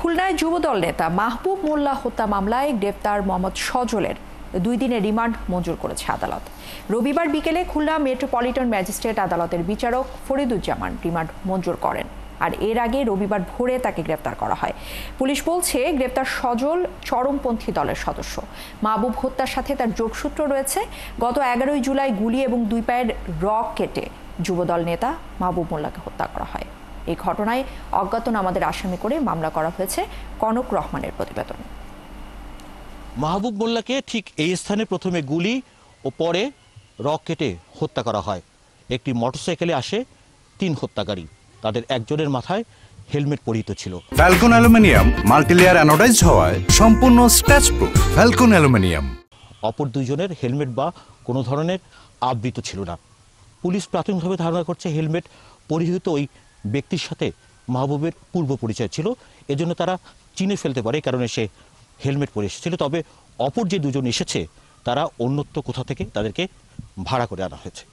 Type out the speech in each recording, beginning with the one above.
খুলনায় যুবদল নেতা মাহবুব মোল্লা হত্যা মামলায় গ্রেপ্তার মোহাম্মদ সজলের 2 দিনের রিমান্ড মঞ্জুর করেছে আদালত। রবিবার বিকেলে খুলনা মেট্রোপলিটন ম্যাজিস্ট্রেট আদালতের বিচারক ফরিদুজ্জামান রিমান্ড মঞ্জুর করেন। আর এর আগে রবিবার ভোরে তাকে গ্রেপ্তার করা হয়। পুলিশ বলছে গ্রেপ্তার সজল চরমপন্থী দলের সদস্য। মাহবুব হত্যার সাথে তার যোগসূত্র রয়েছে। গত 11 জুলাই গুলি এবং 2 পায়ের রক কেটে যুবদল নেতা মাহবুব মোল্লাকে হত্যা করা হয়। এই ঘটনায় অজ্ঞাতনামাদের আসামি করে মামলা করা হয়েছে। কনক রহমানের প্রতিবেদন। মাহবুব মোল্লাকে ঠিক এই স্থানে প্রথমে গুলি ও পরে রক কেটে হত্যা করা হয়। একটি মোটরসাইকেলে আসে 3 হত্যাকারী। তাদের একজনের মাথায় হেলমেট পরিহিত ছিল। ফ্যালকন অ্যালুমিনিয়াম মাল্টিলেয়ার অ্যানোডাইজড হওয়ায় সম্পূর্ণ স্ক্র্যাচ প্রুফ। Falcon aluminium. অপর 2 জনের হেলমেট বা কোনো ধরনের আবৃত ছিল না। পুলিশ প্রাথমিকভাবে ধারণা করছে হেলমেট পরিহিত ওই ব্যক্তির সাথে মাহবুবের পূর্ব পরিচয় ছিল, এজন্য তারা চিনে ফেলতে পারে কারণে সে হেলমেট পরে এসেছিল। তবে অপর যে 2 জন এসেছে তারা অন্যত্র কোথা থেকে তাদেরকে ভাড়া করে আনা হয়েছে।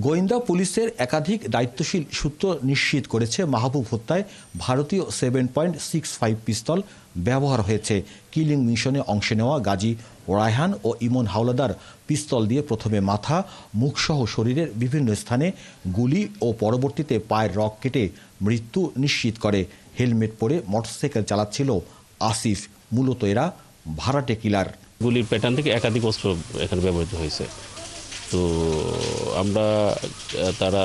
গোয়েন্দা পুলিশের একাধিক দায়িত্বশীল সূত্র নিশ্চিত করেছে মাহবুব হত্যায় ভারতীয় 7.65 পিস্তল ব্যবহার হয়েছে। কিলিং মিশনে অংশ নেওয়া গাজী রায়হান ও ইমন হাওলাদার পিস্তল দিয়ে প্রথমে মাথা, মুখসহ শরীরের বিভিন্ন স্থানে গুলি ও পরবর্তীতে পায়ের রক কেটে মৃত্যু নিশ্চিত করে। হেলমেট পরে মোটরসাইকেল চালাচ্ছিল আসিফ। মূলত এরা ভাড়াটে কিলার। গুলির প্যাটার্ন থেকে একাধিক অস্ত্র এখানে ব্যবহৃত হয়েছে। তো আমরা তারা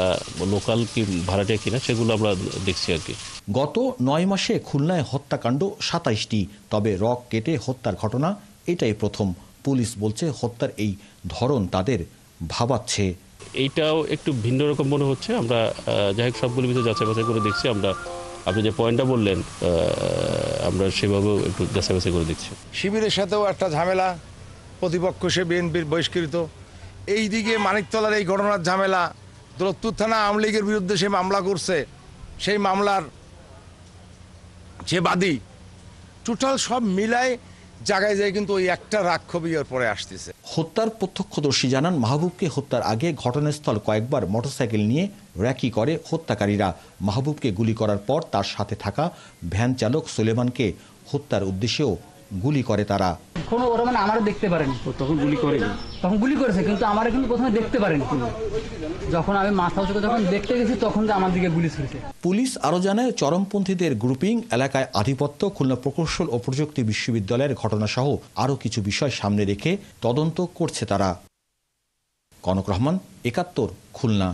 লোকাল কি ভাড়াটিয়া কিনা সেগুলো আমরা দেখছি আর কি। গত 9 মাসে খুলনায় হত্যাকাণ্ড 27টি। তবে রক কেটে হত্যার ঘটনা এটাই প্রথম। পুলিশ বলছে হত্যার এই ধরন তাদের ভাবাচ্ছে। এইটাও একটু ভিন্ন রকম মনে হচ্ছে। আমরা যাই হোক সবগুলোর ভিতরে যাচাই বাছাই করে দেখছি। আপনি যে পয়েন্টটা বললেন আমরা সেভাবেও একটু যাচাই বাছাই করে দেখছি। শিবিরের সাথেও একটা ঝামেলা, প্রতিপক্ষ সে বিএনপির বহিষ্কৃত। এইদিকে মানিকতলার এই ঘটনার ঝামেলা, দৌলতপুর থানা আওয়ামী লীগের বিরুদ্ধে সে মামলা করছে, সেই মামলার যে বাদী, টোটাল সব মিলায় জায়গায় যায় কিন্তু ওই একটা রাক্ষবীর পরে আসতেছে। হত্যার প্রত্যক্ষদর্শী জানান মাহবুবকে হত্যার আগে ঘটনাস্থল কয়েকবার মোটরসাইকেল নিয়ে র্যাকি করে হত্যাকারীরা। মাহবুবকে গুলি করার পর তার সাথে থাকা ভ্যান চালক সুলেমানকে হত্যার উদ্দেশ্যেও গুলি করে তারা। ওরা মানে আমারও দেখতে পারেনি, তখন গুলি করেনি, তখন গুলি করেছে কিন্তু আমার কিন্তু প্রথমে দেখতে পারেনি। যখন আমি মাথা উঁচু করে যখন দেখতে গেছি তখন আমার দিকে গুলি ছুড়েছে। পুলিশ আরও জানায় চরমপন্থীদের গ্রুপিং, এলাকায় আধিপত্য, খুলনা প্রকৌশল ও প্রযুক্তি বিশ্ববিদ্যালয়ের ঘটনাসহ আরও কিছু বিষয় সামনে রেখে তদন্ত করছে তারা। কনক রহমান, 71, খুলনা।